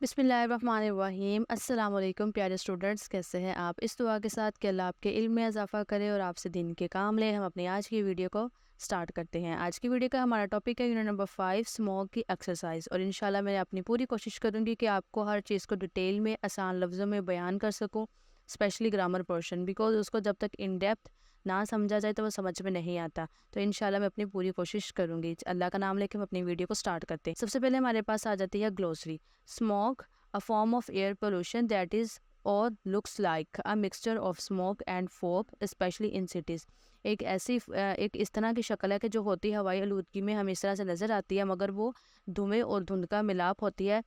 बिस्मिल्लाहिर्रहमानिर्रहीम। अस्सलाम वालेकुम प्यारे स्टूडेंट्स, कैसे हैं आप। इस दुआ के साथ कि अल्लाह आपके इल्म में इजाफ़ा करे और आपसे दिन के काम ले, हम अपनी आज की वीडियो को स्टार्ट करते हैं। आज की वीडियो का हमारा टॉपिक है यूनिट नंबर 5, स्मोक की एक्सरसाइज। और इंशाल्लाह मैं अपनी पूरी कोशिश करूँगी कि आपको हर चीज़ को डिटेल में आसान लफ्ज़ों में बयान कर सकूँ, स्पेशली ग्रामर पोर्शन, बिकॉज उसको जब तक इन डेप्थ ना समझा जाए तो वो समझ में नहीं आता। तो इंशाल्लाह मैं अपनी पूरी कोशिश करूँगी। अल्लाह का नाम लेकर हम अपनी वीडियो को स्टार्ट करते हैं। सबसे पहले हमारे पास आ जाती है glossary. Smoke, a form of air pollution that is or looks like a mixture of smoke and fog, especially in cities। एक इस तरह की शक्ल है कि जो होती है हवाई आलूदगी में हमें इस तरह से नज़र आती है, मगर वो धुएं और धुंध का मिलाप होती है,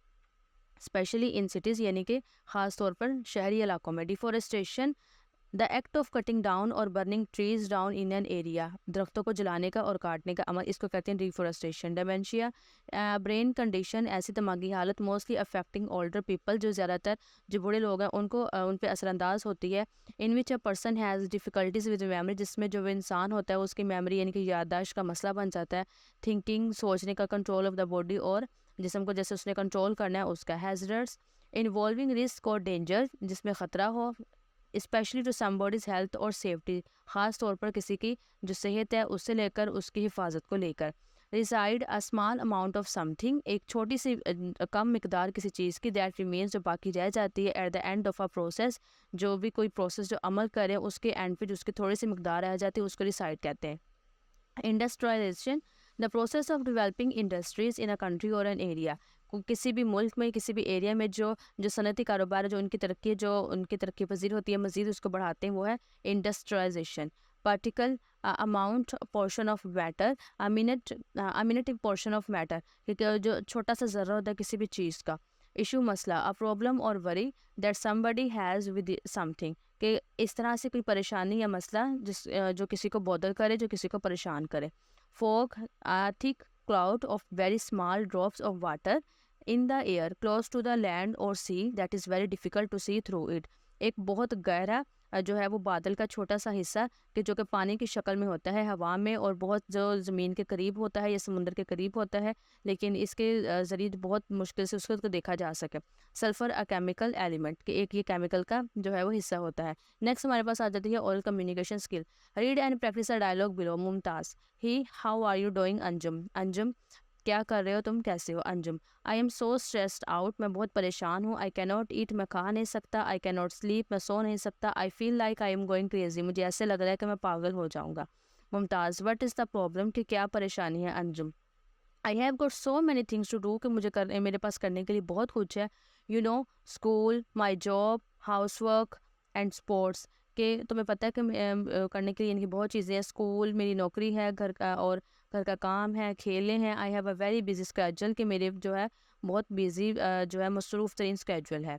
स्पेशली इन सिटीज़, यानी कि ख़ास तौर पर शहरी इलाकों में। Deforestation, the act of cutting down और burning trees down in an area, दरख्तों को जलाने का और काटने का अमल, इसको कहते हैं डिफॉरेस्टेशन। डेमेंशिया, ब्रेन कंडीशन, ऐसी दिमागी हालत मोस्टली अफेक्टिंग ओल्डर पीपल, जो ज़्यादातर जो बूढ़े लोग हैं उनको उन पर असरअंदाज होती है। In which a person has difficulties with memory, जिसमें जो इंसान होता है उसकी मेमोरी यानी कि याददाश्त का मसला बन जाता है। थिंकिंग, सोचने का, कंट्रोल ऑफ द बॉडी और जिस्म को जैसे उसने कंट्रोल करना है उसका। हैजर्ड्स इन्वॉल्विंग रिस्क और डेंजर, जिसमें ख़तरा हो, स्पेशली टू समबॉडीज हेल्थ और सेफ्टी, ख़ास तौर पर किसी की जो सेहत है उससे लेकर उसकी हिफाजत को लेकर। Residue a small amount of something, एक छोटी सी कम मिकदार किसी चीज़ की, दैट रिमेन्स, जो बाकी रह जाती है, at the end of a process, जो भी कोई प्रोसेस जो अमल करे उसके एंड पे जो उसकी थोड़ी सी मिकदार रह जाती है उसको रिसाइड कहते हैं। Industrialisation, the process of developing industries in a country or an area, किसी भी मुल्क में किसी भी एरिया में जो सनती कारोबार है, जो उनकी तरक्की पजीर होती है, मजीद उसको बढ़ाते हैं, वो है industrialisation. Particle amount portion of matter, a minute portion of matter, क्योंकि जो छोटा सा ज़र्रा होता है किसी भी चीज़ का। इशू, मसला, अ प्रॉब्लम और worry that somebody has with something, कि इस तरह से कोई परेशानी या मसला जो किसी को बॉदर करे, जो किसी को परेशान करे। Fog, thick cloud of very small drops of water in the air close to the land और sea that is very difficult to see through it, एक बहुत गहरा जो है वो बादल का छोटा सा हिस्सा कि जो कि पानी की शक्ल में होता है हवा में, और बहुत जो ज़मीन के करीब होता है या समुंदर के करीब होता है, लेकिन इसके ज़रिए बहुत मुश्किल से उसको देखा जा सके। सल्फ़र, अ केमिकल एलिमेंट, कि एक ये केमिकल का जो है वो हिस्सा होता है। नेक्स्ट हमारे पास आ जाती है oral communication skill. Read and practise a dialogue below. Mumtaz, hi how are you doing. Anjum, Anjum क्या कर रहे हो तुम, कैसे हो। Anjum, I am so stressed out, मैं बहुत परेशान हूँ। आई कैन नॉट ईट, मैं खा नहीं सकता। आई कैन नॉट स्लीप, मैं सो नहीं सकता। I feel like I am going crazy, मुझे ऐसे लग रहा है कि मैं पागल हो जाऊँगा। Mumtaz, what is the problem, कि क्या परेशानी है। Anjum, I have got so many things to do, कि मेरे पास करने के लिए बहुत कुछ है। You know, school, my job, housework and sports, के तुम्हें पता है कि करने के लिए इनकी बहुत चीज़ें हैं। स्कूल, मेरी नौकरी है, घर का और घर का काम है, खेले हैं। I have a very busy schedule, कि मेरे जो है बहुत बिजी जो है मसरूफ़ तरीन स्केजूल है।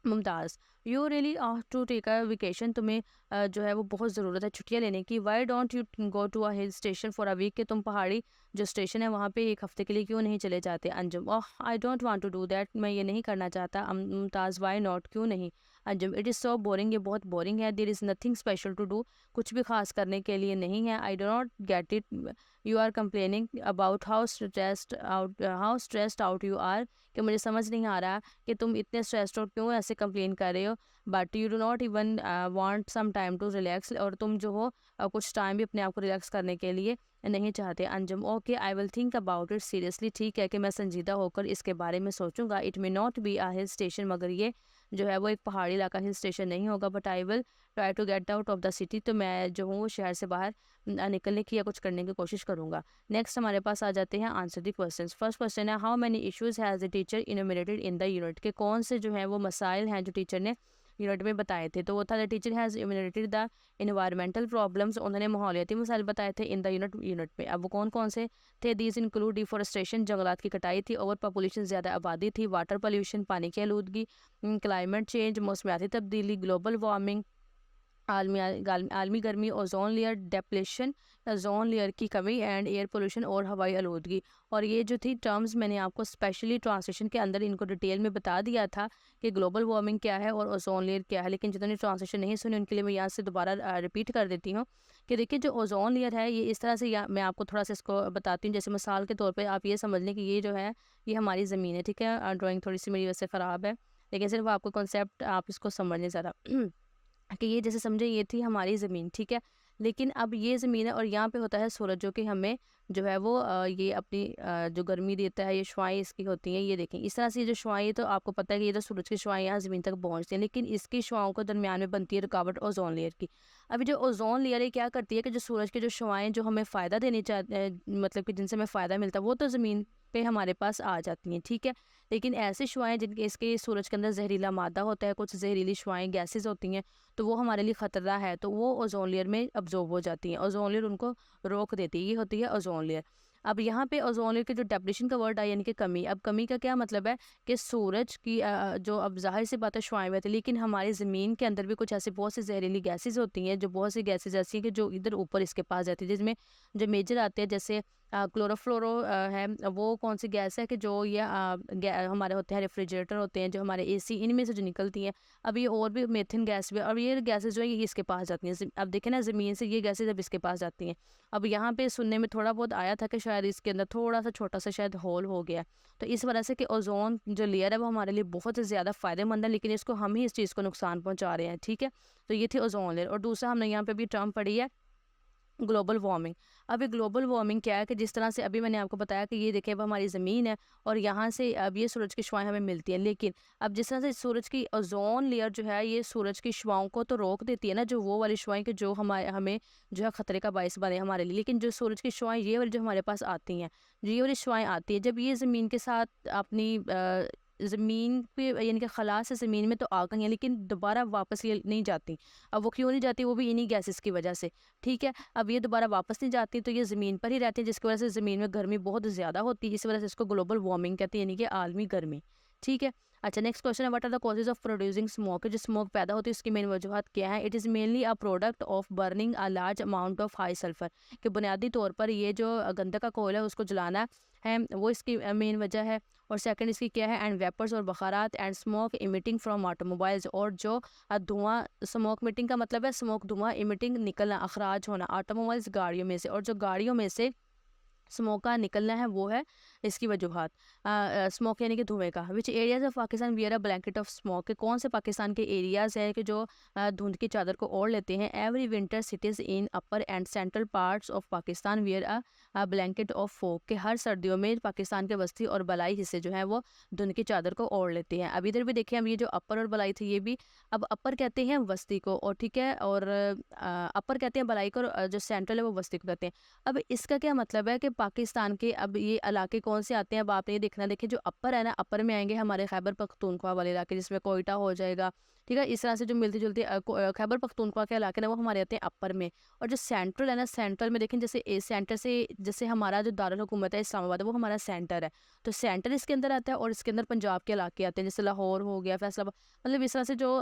Mumtaz, you really to take a vacation, तुम्हें जो है वो बहुत ज़रूरत है छुट्टियाँ लेने की। Why don't you go to a hill station for a week, कि तुम पहाड़ी जो स्टेशन है वहाँ पे एक हफ्ते के लिए क्यों नहीं चले जाते। Anjum, oh I don't want to do that, मैं ये नहीं करना चाहता। मुमताज़, वाई नॉट, क्यों नहीं। Anjum, it is so boring, ये बहुत बोरिंग है। There is nothing special to do, कुछ भी खास करने के लिए नहीं है। I do not get it, you are complaining about how stressed out you are, कि मुझे समझ नहीं आ रहा कि तुम इतने स्ट्रेस्ड आउट क्यों ऐसे कंप्लेन कर रहे हो। But you do not even want some time to relax, और तुम जो हो कुछ टाइम भी अपने आप को रिलैक्स करने के लिए नहीं चाहते। Anjum, okay I will think about it seriously, ठीक है कि मैं संजीदा होकर इसके बारे में सोचूंगा। It may not be a hill station, मगर ये जो है वो एक पहाड़ी इलाका हिल स्टेशन नहीं होगा। But I will try to get out of the city, तो मैं जो हूँ शहर से बाहर निकलने की या कुछ करने की कोशिश करूँगा। नेक्स्ट हमारे पास आ जाते हैं answer the questions. First question है, how many issues has the teacher enumerated in the unit, के कौन से जो है वो मसाइल हैं जो टीचर ने यूनिट में बताए थे। तो वो था, the teacher has enumerated the environmental problems, उन्होंने माहौलियाती मसाइल बताए थे इन द यूनिट में। अब वो कौन कौन से थे। दीज इंक्लूड डिफॉरेस्टेशन, जंगलात की कटाई थी। ओवर पॉपुलेशन, ज़्यादा आबादी थी। वाटर पोल्यूशन, पानी की आलूदगी। क्लाइमेट चेंज, मौसमियाती तब्दीली। ग्लोबल वार्मिंग, आलमी गर्मी, ozone layer depletion, ozone layer की कमी एंड एयर पोल्यूशन और हवाई आलूदगी। और ये जो थी टर्म्स मैंने आपको स्पेशली ट्रांसलेशन के अंदर इनको डिटेल में बता दिया था कि ग्लोबल वार्मिंग क्या है और ओजोन लेयर क्या है, लेकिन जिन्होंने ट्रांसलेशन नहीं सुनी उनके लिए मैं यहाँ से दोबारा रिपीट कर देती हूँ कि देखिए जो ओजोन लेयर है ये इस तरह से, या मैं आपको थोड़ा सा इसको बताती हूँ। जैसे मिसाल के तौर पर आप ये समझ लें कि ये जो है ये हमारी ज़मीन है, ठीक है। ड्राइंग थोड़ी सी मेरी वैसे ख़राब है, लेकिन सिर्फ आपको कॉन्सेप्ट आप इसको समझ लें ज़रा कि ये जैसे समझे ये थी हमारी ज़मीन, ठीक है। लेकिन अब ये ज़मीन है और यहाँ पे होता है सूरज, जो कि हमें जो है वो ये अपनी जो गर्मी देता है, ये शुआएं इसकी होती हैं। ये देखें इस तरह से ये जो शुआएं, तो आपको पता है कि ये तो सूरज की शुआएं यहाँ ज़मीन तक पहुँचती हैं, लेकिन इसकी शुआओं को दरमियान में बनती है रुकावट ओजोन लेयर की। अभी जो ओजोन लेयर है क्या करती है कि जो सूरज की जो शुआएं जो हमें फ़ायदा देनी चाहते, मतलब कि जिनसे हमें फ़ायदा मिलता है, वो तो ज़मीन पे हमारे पास आ जाती हैं, ठीक है। लेकिन ऐसी शुआएं जिनके इसके सूरज के अंदर जहरीला मादा होता है, कुछ जहरीली शुआएं गैसेज होती हैं, तो वो हमारे लिए ख़तरा है, तो वो ओजोन लेयर में अब्जॉर्ब हो जाती हैं। ओजोन लेयर उनको रोक देती है, ये होती है ओजोन लेयर। अब यहाँ पे ओजोन लेयर के जो डेप्लीशन का वर्ड आया यानी कि कमी। अब कमी का क्या मतलब है कि सूरज की जो, अब जाहिर सी बात है शुआएं होती है, लेकिन हमारी ज़मीन के अंदर भी कुछ ऐसी बहुत सी जहरीली गैसेज होती हैं, जो बहुत सी गैसेज ऐसी हैं कि जो इधर ऊपर इसके पास जाती है, जिसमें जो मेजर आते हैं जैसे क्लोरोफ्लोरो है, वो कौन सी गैस है कि जो ये हमारे होते हैं रेफ्रिजरेटर होते हैं, जो हमारे एसी, इनमें से जो निकलती हैं। अब ये और भी मेथेन गैस भी, और ये गैसेज जो है ये इसके पास जाती हैं। अब देखें ना, ज़मीन से ये गैसेज अब इसके पास जाती हैं। अब यहाँ पे सुनने में थोड़ा बहुत आया था कि शायद इसके अंदर थोड़ा सा छोटा सा शायद होल हो गया, तो इस वजह से कि ओजोन जो लेयर है वो हमारे लिए बहुत ज़्यादा फ़ायदेमंद है, लेकिन इसको हम ही इस चीज़ को नुकसान पहुँचा रहे हैं, ठीक है। तो ये थी ओजोन लेयर। और दूसरा हमने यहाँ पे भी टर्म पढ़ी है ग्लोबल वार्मिंग। अब ये ग्लोबल वार्मिंग क्या है कि जिस तरह से अभी मैंने आपको बताया कि ये देखिए अब हमारी ज़मीन है और यहाँ से अब ये सूरज की शुआएं हमें मिलती हैं, लेकिन अब जिस तरह से सूरज की ओजोन लेयर जो है ये सूरज की शुआओं को तो रोक देती है ना, जो वो वाली शुआएं कि जो हमारे हमें जो है ख़तरे का बायस बने हमारे लिए, लेकिन जो सूरज की शुआएं ये वाली जो हमारे पास आती हैं, जो ये वाली शुआएं आती हैं, जब ये ज़मीन के साथ अपनी ज़मीन पे यानी कि खला से ज़मीन में तो आ गई हैं, लेकिन दोबारा वापस ये नहीं जाती। अब वो क्यों नहीं जाती, वो भी इन्हीं गैसेस की वजह से, ठीक है। अब ये दोबारा वापस नहीं जाती, तो ये ज़मीन पर ही रहती है, जिसकी वजह से ज़मीन में गर्मी बहुत ज़्यादा होती है। इस वजह से इसको ग्लोबल वार्मिंग कहते हैं, यानी कि आलमी गर्मी, ठीक है। अच्छा, नेक्स्ट क्वेश्चन है, what are the causes of producing smoke. जो स्मोक पैदा होती है उसकी मेन वजूहत क्या है। It is mainly a product of burning a large amount of high sulphur, कि बुनियादी तौर पर ये जो गंधक का कोयला है उसको जलाना है, वो इसकी मेन वजह है। और सेकंड इसकी क्या है, एंड वेपर्स और बखारात, and smoke emitting from automobiles, और जो धुआं, स्मोक इमिटिंग का मतलब है स्मोक धुआं, इमिटिंग निकलना, अखराज होना, ऑटोमोबाइल्स गाड़ियों में से, और जो गाड़ियों में से स्मोक का निकलना है वो है इसकी वजूहत। स्मोक यानी कि धुएं का। विच areas of Pakistan wear a blanket of smoke, के कौन से पाकिस्तान के एरियाज़ हैं कि जो धुंध की चादर को ओढ़ लेते हैं। Every winter cities in upper and central parts of Pakistan wear a blanket of fog, के हर सर्दियों में पाकिस्तान के वस्ती और बलाई हिस्से जो है वो धुंध की चादर को ओढ़ लेते हैं। अब इधर भी देखें, अब ये जो अपर और बलाई थी ये भी, अब अपर कहते हैं वस्ती को, और ठीक है, और अपर कहते हैं बलाई को, और जो सेंट्रल है वो वस्ती को कहते हैं। अब इसका क्या मतलब है कि पाकिस्तान के अब ये इलाके कौन से आते हैं, अब आपने ये देखना, देखिए जो अपर है ना, अपर में आएंगे हमारे खैबर पख्तूनख्वा वाले इलाके, जिसमें कोयटा हो जाएगा, ठीक है। इस तरह से जो मिलती जुलती खैबर पख्तूनख्वा के इलाके ना वो हमारे आते हैं अपर में। और जो सेंट्रल है ना, सेंट्रल में देखें, जैसे सेंटर से, जैसे हमारा जो दारुल हुकूमत है इस्लामाबाद है वो हमारा सेंटर है, तो सेंटर इसके अंदर आता है, और इसके अंदर पंजाब के इलाके आते हैं, जैसे लाहौर हो गया, फैसलाबाद, मतलब इस तरह से जो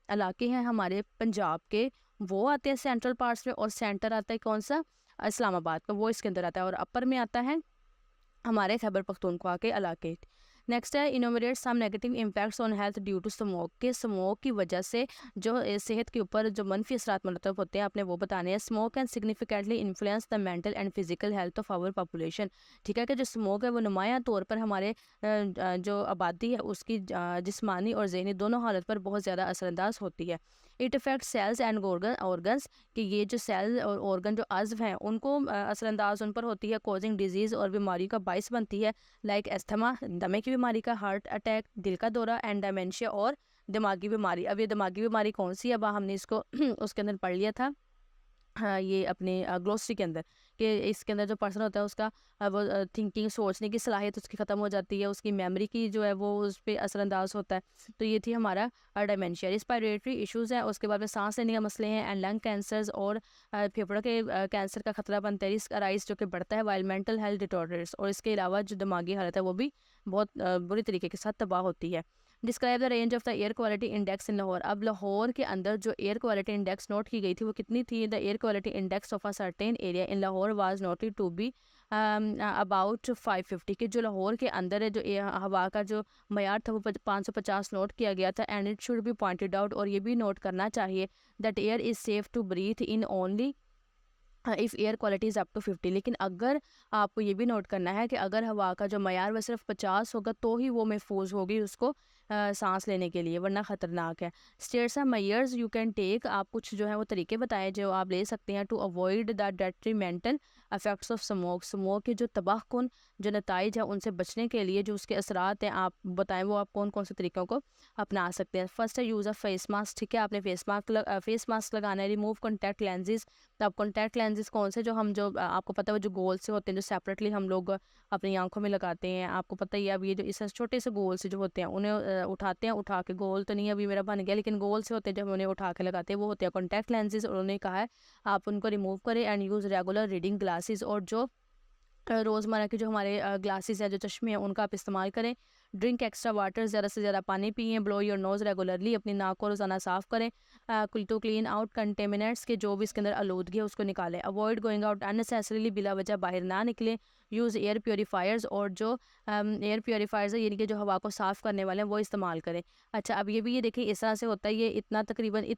इलाके हैं हमारे पंजाब के वो आते हैं सेंट्रल पार्ट्स में, और सेंटर आता है कौन सा, इस्लामाबाद का, वो इसके अंदर आता है, और अपर में आता है हमारे खैबर पख्तूनख्वा के इलाके। नेक्स्ट है, enumerate some negative impacts on health due to smoke, के स्मोक की वजह से जो सेहत के ऊपर जो मनफी असरात मरतब होते हैं आपने वो बताने हैं। Smoke can significantly influence the mental and physical health of our population, ठीक है, कि जो स्मोक है वो नुमाया तौर पर हमारे जो आबादी है उसकी जिस्मानी और जहनी दोनों हालत पर बहुत ज़्यादा असरअंदाज होती है। It affect cells and organs, कि ये जो सेल और ऑर्गन जो अज़्व हैं उनको असरअंदाज उन पर होती है, कॉजिंग डिजीज़ और बीमारी का बाइस बनती है, लाइक एस्थमा दमे की बीमारी का, हार्ट अटैक, दिल का दौरा, एंड डेमेंशिया और दिमागी बीमारी। अब ये दिमागी बीमारी कौन सी है, अब हमने इसको उसके अंदर पढ़ लिया था, हाँ, ये अपने ग्लोसरी के अंदर, कि इसके अंदर जो पर्सन होता है उसका वो थिंकिंग, सोचने की सलाहियत उसकी ख़त्म हो जाती है, उसकी मेमोरी की जो है वो उस पर असरअंदाज होता है। तो ये थी हमारा डिमेंशिया। रिस्पायरेटरी इश्यूज़ हैं, उसके बाद में सांस लेने के मसले हैं, एंड लंग कैंसर्स और फेफड़ों के कैंसर का खतरा बनता है, रिस्क अराइज जो कि बढ़ता है, वाइल मेंटल हेल्थ डिसऑर्डर्स, और इसके अलावा जो दिमागी हालत है वो भी बहुत बुरी तरीके के साथ तबाह होती है। Describe the range of the air quality index in Lahore. अब लाहौर के अंदर जो एयर क्वालिटी इंडेक्स नोट की गई थी वो कितनी थी? The air quality index of a certain area in Lahore was noted to be about 550, कि जो लाहौर के अंदर है जो हवा का जो मयार था वो 550 नोट किया गया था। And it should be pointed out, और ये भी नोट करना चाहिए that air is safe to breathe in only if air quality is up to 50। लेकिन अगर आपको ये भी नोट करना है कि अगर हवा का जो मयार वह सिर्फ 50 होगा तो ही वो महफूज होगी उसको सांस लेने के लिए, वरना ख़तरनाक है। States are measures you can take, आप कुछ जो है वो तरीके बताएं जो आप ले सकते हैं to avoid the detrimental effects of smoke. Smoke के जो तबाहकुन जो नताइज है उनसे बचने के लिए जो उसके असरात हैं आप बताएं, वो आप कौन कौन से तरीक़ों को अपना सकते हैं। फर्स्ट है यूज़ ऑफ फेस मास्क, ठीक है, आपने फेस मास्क लगाना है। रिमूव कॉन्टैक्ट लेंसेज, तो आप कॉन्टैक्ट लेंसेज कौन से जो हम जो आपको पता है वो जो गोल से होते हैं जो सेपरेटली हम लोग अपनी आंखों में लगाते हैं, आपको पता ही है। अब ये जो इस छोटे से गोल से जो होते हैं उन्हें उठाते हैं, उठा के, गोल तो नहीं अभी मेरा बन गया लेकिन गोल से होते हैं जब उन्हें उठा के लगाते हैं वो होते हैं कॉन्टैक्ट लेंसेज। और उन्होंने कहा है आप उनको रिमूव करें and use regular reading glasses, और जो रोज़मर्रा के जो हमारे ग्लासेस हैं जो चश्मे हैं उनका आप इस्तेमाल करें। ड्रिंक एक्स्ट्रा वाटर, ज़्यादा से ज़्यादा पानी पिएं। ब्लो योर नोज़ रेगुलरली, अपनी नाक को रोज़ाना साफ़ करें। टू क्लीन आउट कंटेमिनेंट्स, के जो भी इसके अंदर आलूदगी है उसको निकालें। अवॉइड गोइंग आउट अननेसेसरीली, बिला वजह बाहर ना निकलें। यूज़ एयर प्योरीफायर्स, और जो एयर प्योरीफायर्स है यानी कि जो हवा को साफ़ करने वाले हैं वो इस्तेमाल करें। अच्छा, अब ये देखिए इस तरह से होता है, ये इतना तकरीबन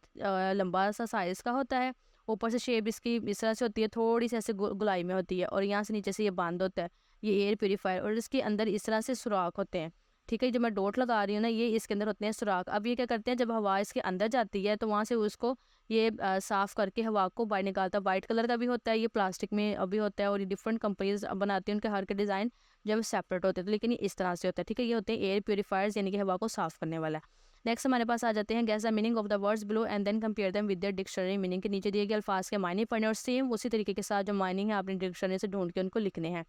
लंबा सा साइज़ का होता है। ऊपर से शेप इसकी इस तरह से होती है, थोड़ी सी ऐसे गुलाई में होती है, और यहाँ से नीचे से ये बंद होता है, ये एयर प्योरीफायर, और इसके अंदर इस तरह से सुराख होते हैं। ठीक है, जो मैं डॉट लगा रही हूँ ना ये इसके अंदर होते हैं सुराख। अब ये क्या करते हैं, जब हवा इसके अंदर जाती है तो वहाँ से उसको ये साफ़ करके हवा को बाहर निकालता है। वाइट कलर का भी होता है, ये प्लास्टिक में अभी होता है, और ये डिफरेंट कंपनीज बनाती हैं, उनके हर के डिज़ाइन जब सेपरेट होते हैं तो, लेकिन ये इस तरह से होता है। ठीक है, ये होते हैं एयर प्योरीफायर्स यानी कि हवा को साफ़ करने वाला। नेक्स्ट हमारे पास आ जाते हैं guess the meaning of the words below and then compare them with their dictionary meaning, के नीचे दिए गए अल्फाज के मायने पढ़ने और सेम उसी तरीके के साथ जो मायनिंग है आपने डिक्शनरी से ढूंढ के उनको लिखने हैं।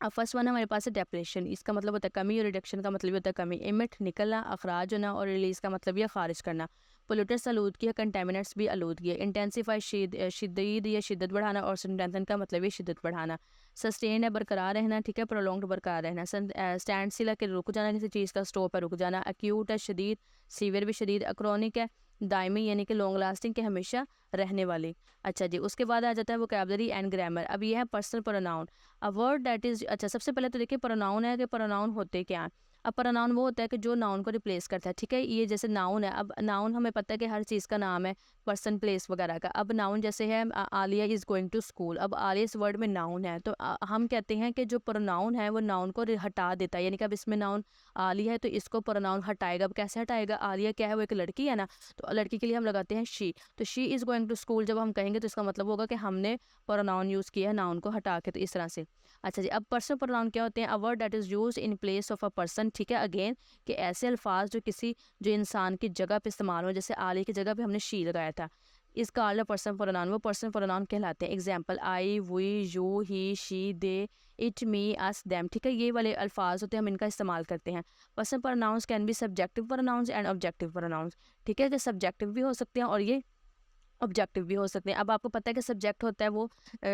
अब फर्स्ट वन हमारे पास है डेप्रेशन, इसका मतलब होता है कमी, और रिडक्शन का मतलब होता है कमी। इमिट निकलना, अखराज होना, और रिलीज का मतलब यह खारिज करना। पोल्यूटर्स आलूदगी है, कंटेमिनेट्स भी आलूदगी है। इंटेंसीफाई शिद्दत या शिद्दत बढ़ाना, और स्ट्रेंथन का मतलब ये शिद्दत बढ़ाना। सस्टेन है बरकरार रहना, ठीक है, प्रोलॉन्ग्ड बरकरार रहना। स्टैंड स्टिल है कि रुक जाना, किसी चीज़ का स्टॉप है रुक जाना। एक्यूट है शदीद, सीवियर भी शदीद। अक्रोनिक है दायमी यानी कि लॉन्ग लास्टिंग के हमेशा रहने वाली। अच्छा जी, उसके बाद आ जाता है वोकैबुलरी एंड ग्रामर। अब ये है personal pronoun, a word that is, अच्छा सबसे पहले तो देखिए प्रोनाउन है कि प्रोनाउन होते क्या हैं। अब प्रोनाउन वो होता है कि जो नाउन को रिप्लेस करता है, ठीक है, ये जैसे नाउन है। अब नाउन हमें पता है कि हर चीज़ का नाम है, पर्सन प्लेस वगैरह का। अब नाउन जैसे है Alia is going to school, अब आलिया इस वर्ड में नाउन है, तो हम कहते हैं कि जो प्रोनाउन है वो नाउन को हटा देता है, यानी कि अब इसमें नाउन आलिया है तो इसको प्रोनाउन हटाएगा। अब कैसे हटाएगा, आलिया क्या है, वो एक लड़की है ना, तो लड़की के लिए हम लगाते हैं शी, तो she is going to school जब हम कहेंगे तो इसका मतलब होगा कि हमने प्रोनाउन यूज़ किया है नाउन को हटा के, तो इस तरह से। अच्छा जी, अब पर्सनल प्रोनाउन क्या होते हैं, अ word that is used in place of a person, ठीक है, अगेन कि ऐसे अल्फाज जो किसी जो इंसान की जगह पे इस्तेमाल हो, जैसे आलिया की जगह पे हमने शी लगाया था, इस कॉल्ड पर्सन प्रोनाउन, वो पर्सन प्रोनाउन कहलाते हैं। Example I, we, you, he, she, they, it, me, us, them, ठीक है, ये वाले अल्फाज होते हैं हम इनका इस्तेमाल करते हैं। Person pronouns can be subjective pronouns and objective pronouns, ठीक है, जो सब्जेक्टिव भी हो सकते हैं और ये ऑब्जेक्टिव भी हो सकते हैं। अब आपको पता है कि सब्जेक्ट होता है वो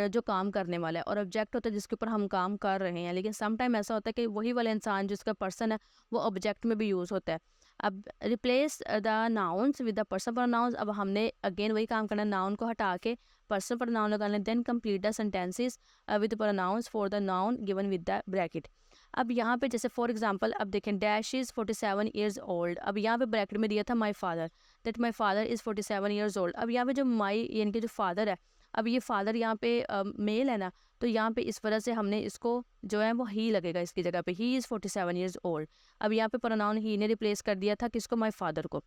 जो काम करने वाला है, और ऑब्जेक्ट होता है जिसके ऊपर हम काम कर रहे हैं, लेकिन सम टाइम ऐसा होता है कि वही वाला इंसान जिसका पर्सन है वो ऑब्जेक्ट में भी यूज़ होता है। अब replace the nouns with the person pronouns, अब हमने अगेन वही काम करना, नाउन को हटा के पर्सन प्रोनाउन लगाना। Then complete the sentences with pronouns for the noun given with the bracket. अब यहाँ पे जैसे फॉर एग्जांपल अब देखें, डैश इज़ 47 ईयर्स ओल्ड, अब यहाँ पे ब्रैकेट में दिया था my father, that my father is 47 years old. अब यहाँ पे जो माई यानी कि जो फादर है, अब ये फादर यहाँ पे मेल है ना, तो यहाँ पे इस वजह से हमने इसको जो है वो ही लगेगा इसकी जगह पे, ही इज़ 47 ईयर्स ओल्ड। अब यहाँ पे प्रोनाउन ही ने रिप्लेस कर दिया था किसको, माई फादर को।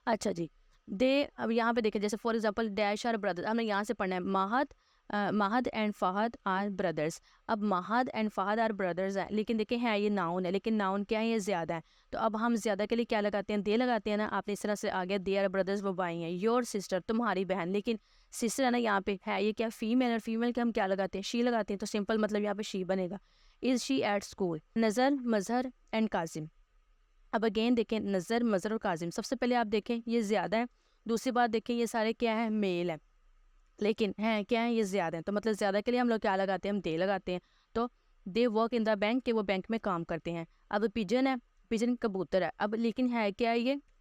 अच्छा जी, दे, अब यहाँ पे देखें जैसे for example dash are brother, हमने यहाँ से पढ़ना है Mahad, Mahad and Fahad are brothers. अब Mahad and Fahad are brothers हैं, लेकिन देखें है ये नाउन है, लेकिन नाउन क्या है, ये ज़्यादा है, तो अब हम ज़्यादा के लिए क्या लगाते हैं, दे लगाते हैं ना। आपने इस तरह से आ गया दे आर ब्रदर्स, वो भाई हैं। योर सिस्टर, तुम्हारी बहन, लेकिन सिस्टर है ना यहाँ पे है ये क्या फीमेल, और फीमेल के हम क्या लगाते हैं, शी लगाते हैं, तो सिंपल मतलब यहाँ पे शी बनेगा। Is she at school. नज़र, मजहर एंड काजिम। अब अगेन देखें नज़र, मज़हर और काजिम, सबसे पहले आप देखें ये ज़्यादा है, दूसरी बात देखें ये सारे क्या है, मेल है, लेकिन हैं क्या है, ये ज़्यादा हैं, तो मतलब ज़्यादा के लिए हम लोग क्या लगाते हैं, हम दे लगाते हैं। तो they work in the bank, के वो बैंक में काम करते हैं। अब पिजन है, पिजन कबूतर है। अब लेकिन है क्या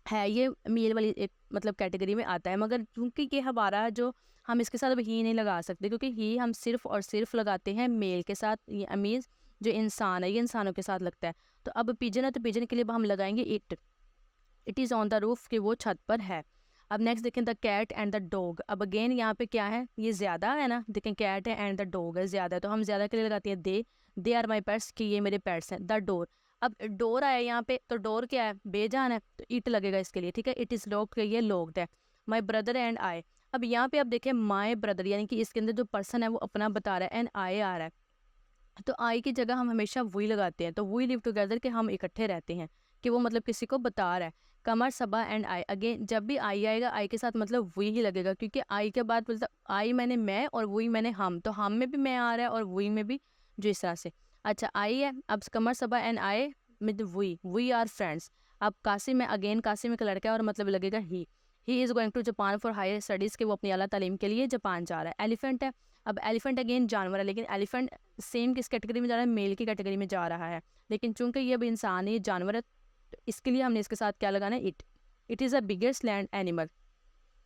है ये मेल वाली एक मतलब कैटेगरी में आता है, मगर क्योंकि ये हमारा जो हम इसके साथ अब ही नहीं लगा सकते, क्योंकि ही हम सिर्फ और सिर्फ लगाते हैं मेल के साथ। ये मीन्स जो इंसान है ये इंसानों के साथ लगता है। तो अब पिजन है तो पिजन के लिए हम लगाएंगे it is on the roof, कि वो छत पर है। अब नेक्स्ट देखें the cat and the dog. अब अगेन यहाँ पे क्या है, ये ज़्यादा है ना, देखें कैट है एंड द डॉग है, ज़्यादा है, तो हम ज़्यादा के लिए लगाते हैं दे आर माई पेट्स, कि ये मेरे पेट्स हैं। द डोर, अब डोर आया यहाँ पे, तो डोर क्या है, बेजान है, तो इट लगेगा इसके लिए, ठीक है। इट इज़ लॉक्ड, ये लॉक्ड है। माई ब्रदर एंड आई, अब यहाँ पे आप देखें माई ब्रदर, यानी कि इसके अंदर जो पर्सन है वो अपना बता रहा है, एंड आई आ रहा है, तो आई की जगह हम हमेशा वही लगाते हैं, तो वी लिव टुगेदर, कि हम इकट्ठे रहते हैं, कि वो मतलब किसी को बता रहा है। कमर सबा एंड आई, अगेन जब भी आई आएगा आई के साथ मतलब वही ही लगेगा, क्योंकि आई के बाद मतलब आई मैंने मैं और वही मैंने हम, तो हम में भी मैं आ रहा है और वही में भी, जो इस तरह से। अच्छा आई है, अब कमर सबा एंड आई में वी आर फ्रेंड्स। अब कासिम है, अगेन कासिम एक लड़का है और मतलब लगेगा he is going to Japan for higher studies, के वो अपनी आला तालीम के लिए जापान जा रहा है। एलिफेंट है, अब एलिफेंट अगेन जानवर है, लेकिन एलिफेंट सेम किस कैटेगरी में जा रहा है, मेल की कैटेगरी में जा रहा है, लेकिन चूंकि ये अब इंसान है, ये जानवर है, तो इसके लिए हमने इसके साथ क्या लगाना है, it is a biggest land animal,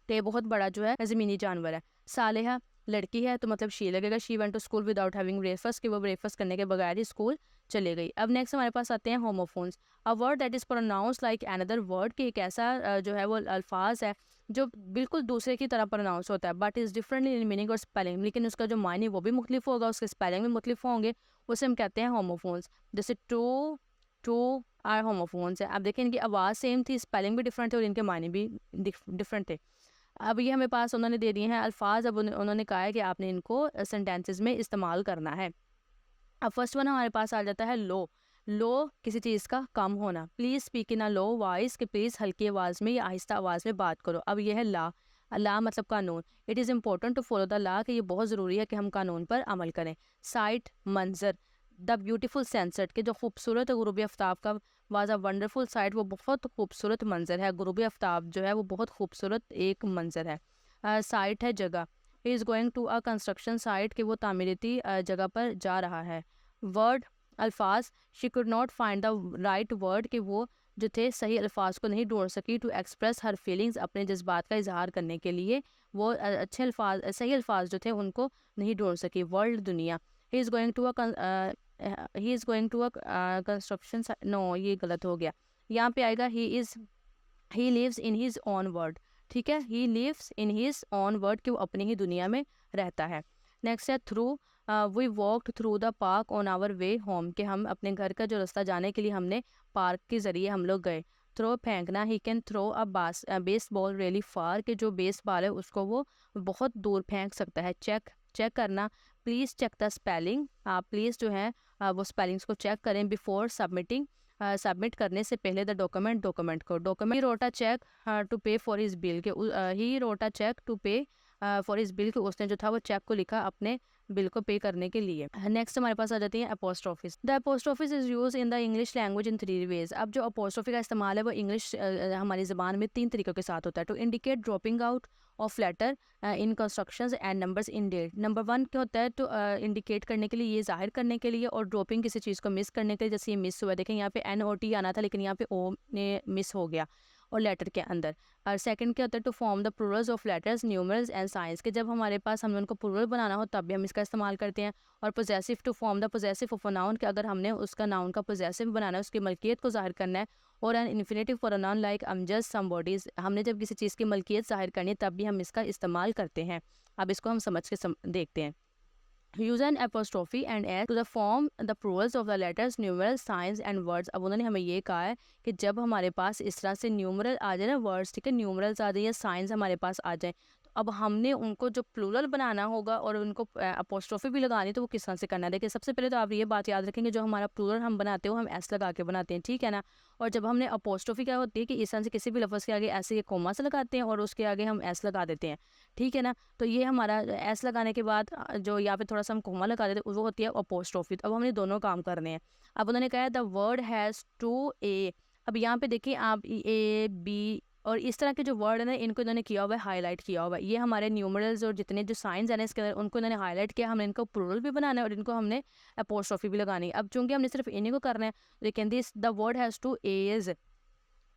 तो ये बहुत बड़ा जो है ज़मीनी जानवर है। सालेहा लड़की है, तो मतलब शी लगेगा, she went to school without having breakfast, कि वो ब्रेकफास्ट करने के बगैर ही स्कूल चले गई। अब नेक्स्ट हमारे पास आते हैं homophones. A word that is pronounce like another word, कि एक ऐसा जो है वो अल्फाज है जो बिल्कुल दूसरे की तरह प्रोनाउंस होता है, but is different in meaning और स्पेलिंग, लेकिन उसका जो मायने वो भी मुख्तलिफ होगा, उसके स्पेलिंग भी मुख्तलिफ होंगे, उसे हम कहते हैं होमोफोन्स। जैसे टू आर होमोफोन्स है। अब देखें इनकी आवाज़ सेम थी, स्पेलिंग भी डिफरेंट थे और इनके मायने भी डिफरेंट थे। अब ये हमें पास उन्होंने दे दिए हैं अल्फाज, अब उन्होंने कहा है कि आपने इनको सेंटेंसेस में इस्तेमाल करना है। अब फर्स्ट वन हमारे पास आ जाता है लो किसी चीज़ का कम होना। Please speak in a low voice, कि प्लीज़ हल्की आवाज़ में या आहिस्ता आवाज़ में बात करो। अब यह है ला मतलब कानून। It is important to follow the law, कि ये बहुत ज़रूरी है कि हम कानून पर अमल करें। साइट मंजर, द ब्यूटीफुल सनसेट, के जो खूबसूरत गुरूब आफ्ताब का वाज अ वंडरफुल साइट, वो बहुत खूबसूरत मंजर है, गुरूब आफ्ताब जो है वो बहुत खूबसूरत एक मंजर है। साइट है जगह, he is going to a construction site, कि वो तामीराती जगह पर जा रहा है। वर्ड अल्फाज, she could not find the right word, कि वो जो थे सही अल्फाज को नहीं ढूंढ सकी, टू एक्सप्रेस हर फीलिंग्स, अपने जज्बात का इजहार करने के लिए वो अच्छे अल्फाज सही अल्फाज जो थे उनको नहीं ढूंढ सकी। वर्ल्ड दुनिया, he is going to a construction, no ये गलत हो गया, यहाँ पे आएगा he lives in his own world, ठीक है, he lives in his own world, कि वो अपनी ही दुनिया में रहता है। नेक्स्ट है through, we walked through the park on our way home, कि हम अपने घर का जो रास्ता जाने के लिए हमने पार्क के ज़रिए हम लोग गए। थ्रो फेंकना, he can throw a baseball really far, कि जो बेस बॉल है उसको वो बहुत दूर फेंक सकता है। चेक करना, प्लीज़ चेक द स्पेलिंग, आप प्लीज़ जो है वो स्पेलिंग्स को चेक करें बिफोर सबमिटिंग, सबमिट करने से पहले द डॉक्यूमेंट को document wrote a cheque to pay for his bill, के he wrote a cheque to pay for his bill, के उसने जो था वो चेक को लिखा अपने बिल को पे करने के लिए। नेक्स्ट हमारे पास आ जाती है apostrophes. The apostrophes is use in the English language in 3 ways. अब जो अपोस्ट्रोफी का इस्तेमाल है वो इंग्लिश हमारी ज़बान में 3 तरीक़ों के साथ होता है। To indicate dropping out of letter in constructions and numbers in date. Number 1 क्या होता है, टू इंडिकेट करने के लिए, ये जाहिर करने के लिए, और ड्रॉपिंग किसी चीज़ को मिस करने के लिए, जैसे ये मिस हुआ, देखें यहाँ पे NOT आना था लेकिन यहाँ पे O ने मिस हो गया और लेटर के अंदर। और सेकंड क्या होता है, to form the plurals of letters numerals and signs, के जब हमारे पास हमने उनको प्लूरल बनाना हो तब भी हम इसका इस्तेमाल करते हैं। और possessive, to form the possessive of a noun, के अगर हमने उसका नाउन का पोजेसिव बनाना है, उसकी मलकियत को जाहिर करना है। और an infinitive for a noun like just somebody's, हमने जब किसी चीज़ की मलकियत जाहिर करनी है तब भी हम इसका इस्तेमाल करते हैं। अब इसको हम समझ के देखते हैं। Use an apostrophe and S to the form the plurals of the letters numeral signs and words. अब उन्होंने हमें ये कहा है कि जब हमारे पास इस तरह से न्यूमरल आ जाए ना वर्ड्स, ठीक है, न्यूमरल्स आ जाए या साइंस हमारे पास आ जाए, तो अब हमने उनको जो प्लूरल बनाना होगा और उनको अपोस्ट्रोफी भी लगानी, तो वो किस तरह से करना है। देखिए सबसे पहले तो आप ये बात याद रखेंगे, जो हमारा प्लूरल हम बनाते हो हम एस लगा के बनाते हैं, ठीक है ना। और जब हमने अपोस्ट्रोफी क्या होती है कि इस तरह से किसी भी लफ्ज़ के आगे ऐसे कोमा से लगाते हैं और उसके आगे हम एस लगा देते हैं, ठीक है ना। तो ये हमारा एस लगाने के बाद जो यहाँ पे थोड़ा सा हम कोमा लगा देते हैं वो होती है अपोस्ट्रोफी। अब हमने दोनों काम करने हैं। अब उन्होंने कहा द वर्ड हैज़ 2 A। अब यहाँ पे देखिए आप A B और इस तरह के जो वर्ड है ना इनको इन्होंने किया हुआ है, हाईलाइट किया हुआ है। ये हमारे न्यूमरल्स और जितने जो साइंस है ना इसके अंदर उनको इन्होंने हाईलाइट किया। हमने इनको प्लूरल भी बनाना है और इनको हमने अपोस्ट्रोफी भी लगानी है। अब चूंकि हमने सिर्फ इन्हीं को करना है, they can this the word has two A's,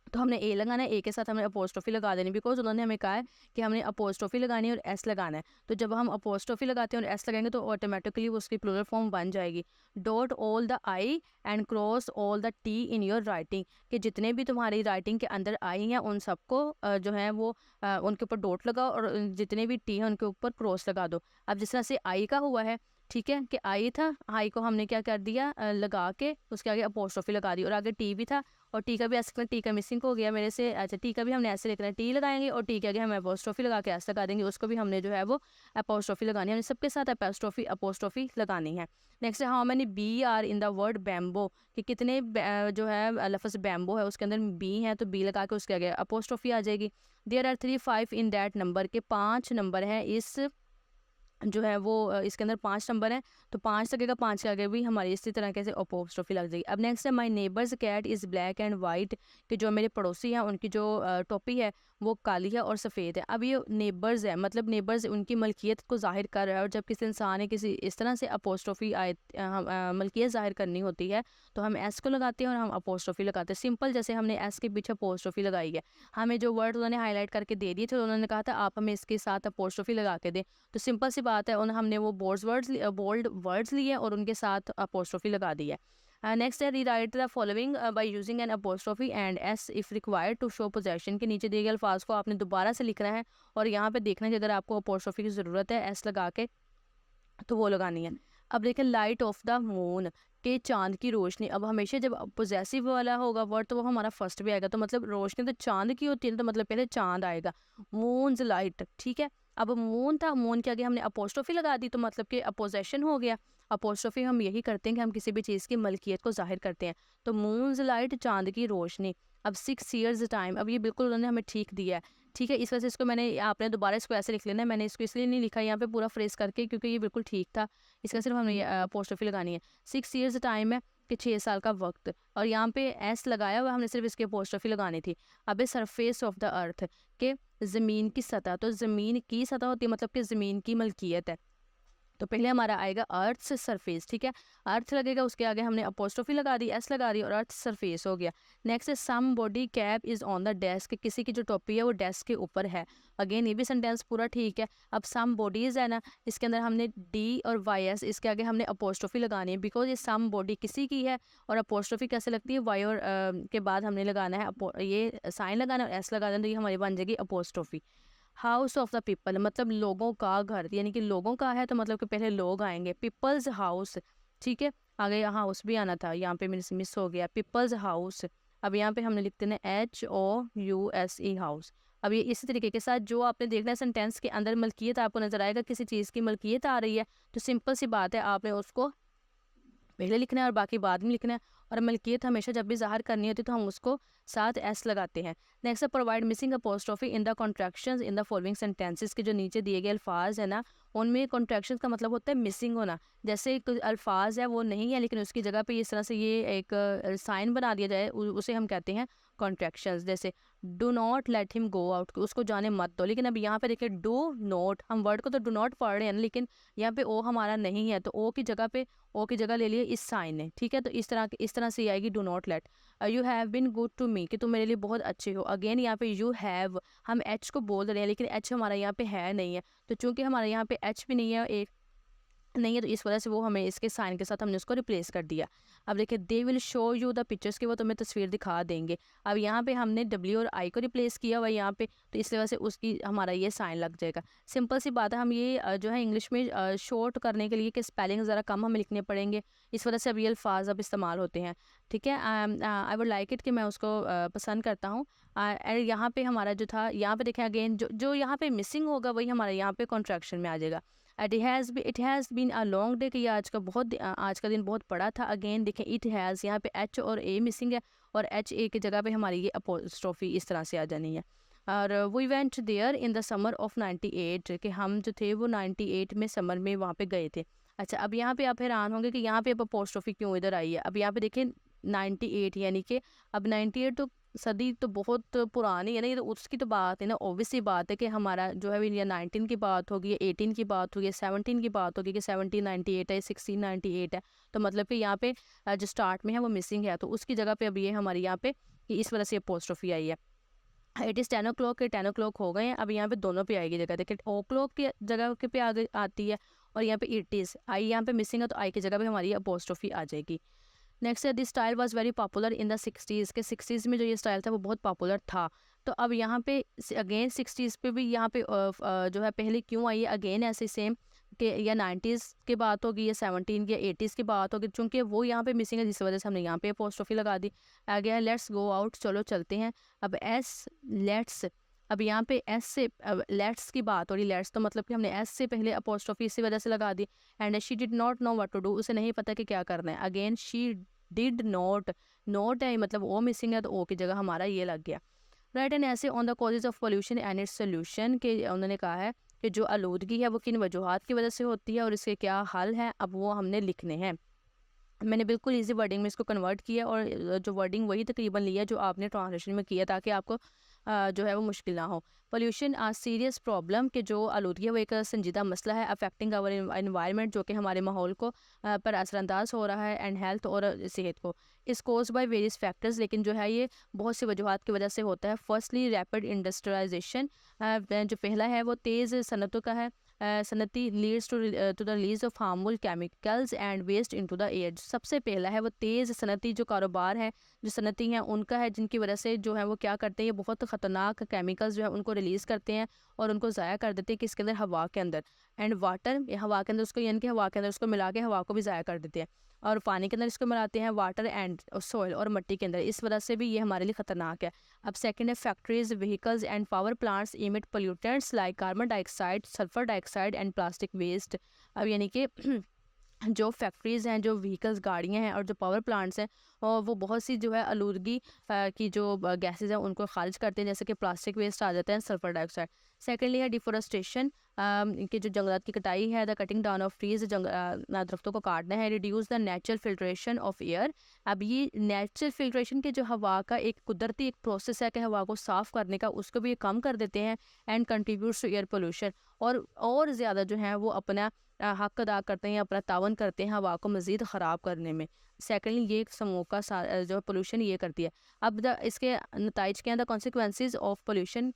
तो हमने ए लगाना है, ए के साथ हमने अपोस्ट्रोफी लगा देनी, बिकॉज उन्होंने हमें कहा है कि हमने अपोस्ट्रोफी लगानी है और एस लगाना है। तो जब हम अपोस्ट्रोफी लगाते हैं और एस लगाएंगे तो ऑटोमेटिकली उसकी प्लूरल फॉर्म बन जाएगी। Dot all the I and cross all the T in your writing, कि जितने भी तुम्हारी राइटिंग के अंदर आई हैं उन सबको जो है वो उनके ऊपर डॉट लगाओ और जितने भी टी हैं उनके ऊपर क्रॉस लगा दो। अब जिस तरह से आई का हुआ है, ठीक है, कि आई था, आई को हमने क्या कर दिया, लगा के उसके आगे अपोस्ट्रोफी लगा दी, और आगे टी भी था और टी का भी ऐसे, टी का मिसिंग हो गया मेरे से। अच्छा, टी का भी हमने ऐसे लिखना है, टी लगाएंगे और टी के आगे हम अपोस्ट्रोफी लगा के ऐसे लगा देंगे, उसको भी हमने जो है वो अपोस्ट्रोफी लगानी है। हमने सबके साथ अपोस्ट्रोफी लगानी है। नेक्स्ट है how many B are in the word bamboo, कि कितने जो है लफ्ज़ बैम्बो है उसके अंदर बी है, तो बी लगा के उसके आगे अपोस्ट्रोफी आ जाएगी। There are 3 5 in that number, के 5 नंबर हैं इस जो है वो इसके अंदर 5 नंबर हैं, तो 5 लगेगा, 5 के आगे भी हमारी इसी तरह से अपोस्ट्रोफी लग जाएगी। अब नेक्स्ट है my neighbours cat is black and white, कि जो मेरे पड़ोसी हैं उनकी जो टोपी है वो काली है और सफ़ेद है। अब ये नेबर्स है, मतलब नेबर्स उनकी मलकियत को जाहिर कर रहा है, और जब किसी इंसान ने किसी इस तरह से अपोस्ट्रोफी मलकियत जाहिर करनी होती है तो हम एस को लगाते हैं और हम अपोस्ट्रोफी लगाते हैं। सिंपल, जैसे हमने एस के पीछे अपोस्ट्रोफी लगाई है, हमें जो वर्ड उन्होंने हाईलाइट करके दे दिए थे उन्होंने कहा था आप हमें इसके साथ अपोस्ट्रोफी लगा के दें, तो सिंपल सी बात है हमने वो बोल्ड वर्ड्स लिए और उनके साथ अपोस्ट्रोफी लगा दी है। नेक्स्ट है rewrite the following by using an apostrophe and S if required to show possession, के नीचे दिए गए अल्फाज को आपने दोबारा से लिखना है और यहाँ पे देखना है कि अगर आपको अपोस्ट्रोफी की ज़रूरत है एस लगा के तो वो लगानी है। अब देखें लाइट ऑफ द मून, के चांद की रोशनी। अब हमेशा जब पोजेसिव वाला होगा वर्ड तो वो हमारा फर्स्ट भी आएगा, तो मतलब रोशनी तो चांद की होती है, तो मतलब पहले चांद आएगा, मून्स लाइट, ठीक है। अब मून था, मून के आगे हमने अपोस्ट्रोफी लगा दी तो मतलब कि अपोजेशन हो गया। अपोस्ट्रोफी हम यही करते हैं कि हम किसी भी चीज़ की मलकियत को जाहिर करते हैं, तो मून्स लाइट चांद की रोशनी। अब 6 years टाइम, अब ये बिल्कुल उन्होंने हमें ठीक दिया है, ठीक है, इस वजह से इसको मैंने, आपने दोबारा इसको ऐसे लिख लेना है, मैंने इसको इसलिए नहीं लिखा यहाँ पे पूरा फ्रेज करके क्योंकि ये बिल्कुल ठीक था, इसका सिर्फ हमने अपोस्ट्रोफी लगानी है। 6 years टाइम है कि 6 साल का वक्त, और यहाँ पे एस लगाया हुआ, हमने सिर्फ इसकी अपोस्ट्रोफी लगानी थी। अब सरफेस ऑफ द अर्थ, के ज़मीन की सतह, तो ज़मीन की सतह होती है मतलब कि ज़मीन की मलकियत है, तो पहले हमारा आएगा अर्थ से सरफेस, ठीक है, अर्थ लगेगा, उसके आगे हमने अपोस्ट्रोफी लगा दी, एस लगा दी और अर्थ सरफेस हो गया। नेक्स्ट है somebody cap is on the desk, किसी की जो टोपी है वो डेस्क के ऊपर है। अगेन ये भी सेंटेंस पूरा ठीक है। अब सम बॉडीज़ है ना, इसके अंदर हमने डी और वाई एस, इसके आगे हमने अपोस्ट्रोफी लगानी है, बिकॉज ये सम बॉडी किसी की है और अपोस्ट्रोफी कैसे लगती है, वाई और के बाद हमने लगाना है ये साइन लगाना है और एस लगा देना, तो ये हमारी बन जाएगी apostrophe. House of the people, मतलब लोगों का घर, यानी कि लोगों का है तो मतलब कि पहले लोग आएंगे, पीपल्स हाउस, ठीक है, आगे हाउस भी आना था, यहाँ पे मिस हो गया, पीपल्स हाउस। अब यहाँ पे हमने लिखते हैं HOUSE हाउस। अब ये इसी तरीके के साथ जो आपने देखना है सेंटेंस के अंदर मलकियत आपको नजर आएगा, किसी चीज़ की मलकियत आ रही है तो सिंपल सी बात है आपने उसको पहले लिखना है और बाकी बाद में लिखना है, और मलकियत हमेशा जब भी ज़ाहिर करनी होती है तो हम उसको साथ एस लगाते हैं। नेक्स्ट है provide missing apostrophe in the contractions in the following sentences, के जो नीचे दिए गए अल्फाज है ना उनमें कॉन्ट्रैक्शंस का मतलब होता है मिसिंग होना। जैसे एक अल्फाज है वो नहीं है लेकिन उसकी जगह पे इस तरह से ये एक साइन बना दिया जाए, उसे हम कहते हैं कॉन्ट्रैक्शंस। जैसे do not let him go out, उसको जाने मत दो, लेकिन अब यहाँ पे देखिए डू नॉट, हम वर्ड को तो डू नॉट पढ़ रहे हैं ना, लेकिन यहाँ पे ओ हमारा नहीं है तो ओ की जगह पे ओ की जगह ले लिए इस साइन ने, ठीक है, तो इस तरह से आएगी do not let. You have been good to me, कि तुम मेरे लिए बहुत अच्छे हो। अगेन यहाँ पे यू हैव, हम एच को बोल रहे हैं लेकिन एच हमारा यहाँ पे है नहीं है, तो चूंकि हमारे यहाँ पे एच भी नहीं है एक नहीं है तो इस वजह से वो हमें इसके साइन के साथ हमने उसको रिप्लेस कर दिया। अब देखिए they will show you the pictures, के वो तुम्हें तस्वीर दिखा देंगे। अब यहाँ पे हमने डब्ल्यू और आई को रिप्लेस किया हुआ यहाँ पे, तो इस वजह से उसकी हमारा ये साइन लग जाएगा। सिंपल सी बात है, हम ये जो है इंग्लिश में शॉर्ट करने के लिए कि स्पेलिंग ज़रा कम हमें लिखने पड़ेंगे, इस वजह से अब ये अल्फाज अब इस्तेमाल होते हैं, ठीक है। आई वुड लाइक इट कि मैं उसको पसंद करता हूँ। यहाँ पे हमारा जो था, यहाँ पे देखें अगेन जो यहाँ पे मिसिंग होगा वही हमारा यहाँ पे कॉन्ट्रैक्शन में आ जाएगा। It has been a long day, कि ये आज का दिन बहुत बड़ा था। अगेन देखें इट हैज़, यहाँ पे एच और ए मिसिंग है और एच ए की जगह पे हमारी ये अपोस्ट्रोफी इस तरह से आ जानी है। और we went there in the summer of 98, कि हम जो थे वो 98 में समर में वहाँ पे गए थे। अच्छा, अब यहाँ पे आप हैरान होंगे कि यहाँ पे अब अपोस्ट्रोफी क्यों इधर आई है। अब यहाँ पे देखें 98 यानी कि अब 98 तो सदी तो बहुत पुरानी है ना, ये तो उसकी तो बात है ना, ऑब्वियस सी बात है कि हमारा जो है या 19 की बात होगी, 18 की बात होगी, 17 की बात होगी कि 1798 है, 1698 है। तो मतलब कि यहाँ पे जो स्टार्ट में है वो मिसिंग है, तो उसकी जगह पे अब ये हमारी यहाँ पे इस वजह से अपोस्ट्रोफी आई है। इट इज़ 10 ओ क्लॉक के 10 ओ क्लॉक हो गए हैं, अब यहाँ पे दोनों पे आएगी जगह, देखिए ओ क्लॉक की जगह के पे आगे आती है, और यहाँ पे इट इज़ आई यहाँ पे मिसिंग है, तो आई की जगह पे हमारी अपोस्ट्रोफी आ जाएगी। नेक्स्ट है, this style was very popular in the 60s के 60s में जो ये स्टाइल था वो बहुत पॉपुलर था। तो अब यहाँ पे अगेन 60s पे भी यहाँ पे जो है पहले क्यों आई है अगेन ऐसे सेम कि या 90s की बात होगी या 17 या 80s की बात होगी, चूँकि वो यहाँ पे मिसिंग है जिस वजह से हमने यहाँ पे अपोस्ट्रोफी लगा दी। आगे है लेट्स गो आउट, चलो चलते हैं। अब एस लेट्स, अब यहाँ पे एस से लेट्स की बात हो रही, लेट्स तो मतलब कि हमने एस से पहले अपोस्ट्रोफी इसी वजह से लगा दी। And she did not know what to do, उसे नहीं पता कि क्या करना है। Again she did not, note है मतलब ओ मिसिंग है, तो ओ की जगह हमारा ये लग गया। राइट एन ऐसे on the causes of pollution and its solution, के उन्होंने कहा है कि जो आलूदगी है वो किन वजूहात की वजह से होती है और इसके क्या हल है, अब वो हमने लिखने हैं। मैंने बिल्कुल इजी वर्डिंग में इसको कन्वर्ट किया और जो वर्डिंग वही तकरीबन लिया जो आपने ट्रांसलेशन में किया, ताकि आपको जो है वो मुश्किल ना हो। पोल्यूशन आ सीरियस प्रॉब्लम, कि जो आलूदगी है वो एक संजीदा मसला है, अफेक्टिंग आवर एनवायरनमेंट, जो कि हमारे माहौल को पर असरअंदाज हो रहा है, एंड हेल्थ और सेहत को। इस कोज बाय वेरियस फैक्टर्स, लेकिन जो है ये बहुत सी वजूहत की वजह से होता है। फर्स्टली रैपिड इंडस्ट्रियलाइजेशन, जो पहला है वो तेज़ सनतों का है। सनती leads to the release of harmful chemicals and waste into the air. सबसे पहला है वो तेज़ सनती जो कारोबार है, जो सनती हैं उनका है, जिनकी वजह से जो है वो क्या करते हैं, ये बहुत ख़तरनाक केमिकल्स जो है उनको रिलीज़ करते हैं और उनको ज़ाया कर देते हैं किसके अंदर, हवा के अंदर। एंड वाटर, हवा के अंदर उसको, यानी कि हवा के अंदर उसको मिला के हवा को भी ज़ाया कर देते हैं, और पानी के अंदर इसको मिलाते हैं, वाटर एंड सॉइल और मिट्टी के अंदर। इस वजह से भी ये हमारे लिए ख़तरनाक है। अब सेकंड है factories, vehicles and power plants emit pollutants like carbon dioxide, sulphur dioxide and plastic waste. अब यानी कि जो फैक्ट्रीज़ हैं, जो व्हीकल्स गाड़ियां हैं और जो पावर प्लांट्स हैं, और वो बहुत सी जो है आलूदगी की जो गैसेस हैं उनको खारिज करते हैं, जैसे कि प्लास्टिक वेस्ट आ जाता है, सल्फर डाइऑक्साइड। सेकेंडली है डिफोरेस्टेशन, कि जो जंगलात की कटाई है, the cutting down of trees, दरख्तों को काटना है। Reduce the natural filtration of air. अब ये नेचुरल फिल्ट्रेशन के जो हवा का एक कुदरती एक प्रोसेस है कि हवा को साफ़ करने का, उसको भी ये कम कर देते हैं। And contributes to air pollution, और ज़्यादा जो है वो अपना हक अदा करते हैं, अपना तावन करते हैं हवा को मज़ीद ख़राब करने में। सेकेंडली ये समूह का जो पोल्यूशन ये करती है। अब इसके नताइज क्या हैं, द कॉन्सिक्वेंसेज ऑफ पोल्यूशन,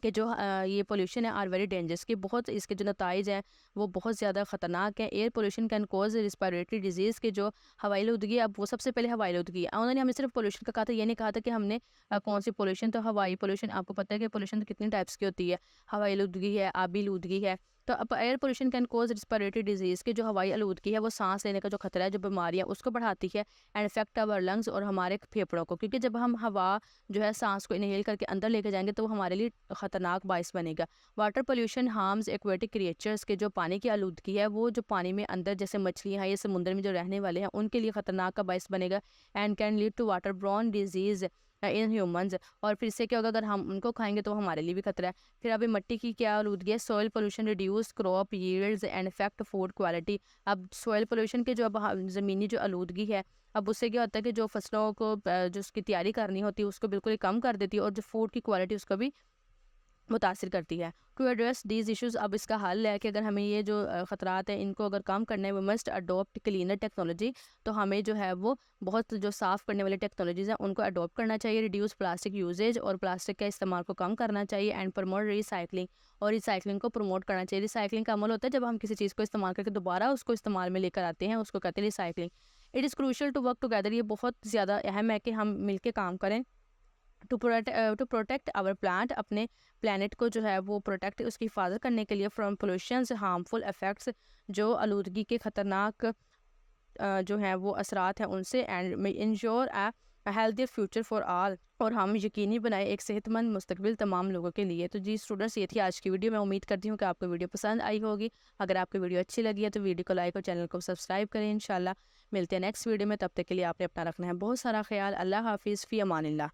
कि जो ये पोल्यूशन है आर वेरी डेंजरस, कि बहुत इसके जो नताइज हैं वो बहुत ज़्यादा ख़तरनाक हैं। Air pollution can cause respiratory disease, के जो हवाई आलूदगी, अब वो सबसे पहले हवाई आलूदगी है। उन्होंने हमें सिर्फ पोल्यूशन का कहा था, ये नहीं कहा था कि हमने कौन सी पोल्यूशन। तो हवाई पोल्यूशन, आपको पता है कि पोल्यूशन तो कितनी टाइप्स की होती है, हवाई आलूदगी है, आबी आलूदगी है। तो अब air pollution can cause respiratory disease, के जो हवाई आलूदगी है वो सांस लेने का जो खतरा है, जो बीमारियाँ उसको बढ़ाती है। एंड इफेक्ट आवर लंग्स, और हमारे फेफड़ों को, क्योंकि जब हम हवा जो है सांस को इनहेल करके अंदर लेके जाएंगे तो वो हमारे लिए ख़तरनाक बाइस बनेगा। Water pollution harms aquatic creatures, के जो पानी की आलूदगी है वो जो पानी में अंदर जैसे मछलियाँ हैं या समुद्र में जो रहने वाले हैं उनके लिए ख़तरनाक का बाइस बनेगा। And can lead to water borne diseases in humans, और फिर इससे क्या होगा, अगर हम उनको खाएंगे तो हमारे लिए भी खतरा है। फिर अभी मिट्टी की क्या आलूदगी है, soil pollution reduce crop yields and effect food quality. अब सॉइल पोल्यूशन के जो अब ज़मीनी जो आलूदगी है, अब उससे क्या होता है कि जो फसलों को जो उसकी तैयारी करनी होती है उसको बिल्कुल ही कम कर देती है, और जो फूड की क्वालिटी उसको भी मुतासिर करती है। टू एड्रेस दीज इश्यूज़, अब इसका हल है कि अगर हमें ये जो ख़तरात हैं इनको अगर कम करना है, we must adopt cleaner technology, तो हमें जो है वो बहुत जो साफ़ करने वाली टेक्नोलॉजीज़ हैं उनको अडोप्ट करना चाहिए। रिड्यूस प्लास्टिक यूजेज, और प्लास्टिक के इस्तेमाल को कम करना चाहिए। एंड प्रमोट रिसाइकलिंग, और रिसाइकलिंग को प्रमोट करना चाहिए। रिसाइकलिंग का अमल होता है जब हम किसी चीज़ को इस्तेमाल करके दोबारा उसको इस्तेमाल में लेकर आते हैं, उसको कहते हैं recycling. It is crucial to work together, ये बहुत ज़्यादा अहम है कि हम मिल के काम करें। टू प्रोटेक्ट आवर प्लांट, अपने प्लानट को जो है वो प्रोटेक्ट, उसकी हिफाजत करने के लिए फ्रॉम पोल्यूशन हार्मफुल इफेक्ट्स, जो आलूदगी के ख़तरनाक जो हैं वो असरात हैं उनसे। And ensure a healthy future for all, और हम यकीनी बनाए एक सेहतमंद मुस्तकबिल तमाम लोगों के लिए। तो जी स्टूडेंट्स, ये थी आज की वीडियो। मैं उम्मीद करती हूँ कि आपको वीडियो पसंद आई होगी। अगर आपको वीडियो अच्छी लगी है तो वीडियो को लाइक और चैनल को सब्सक्राइब करें। इंशाल्लाह मिलते हैं नेक्स्ट वीडियो में, तब तक के लिए आपने अपना रखना है बहुत सारा ख्याल। अल्लाह हाफिज़, फ़ी अमानिल्लाह।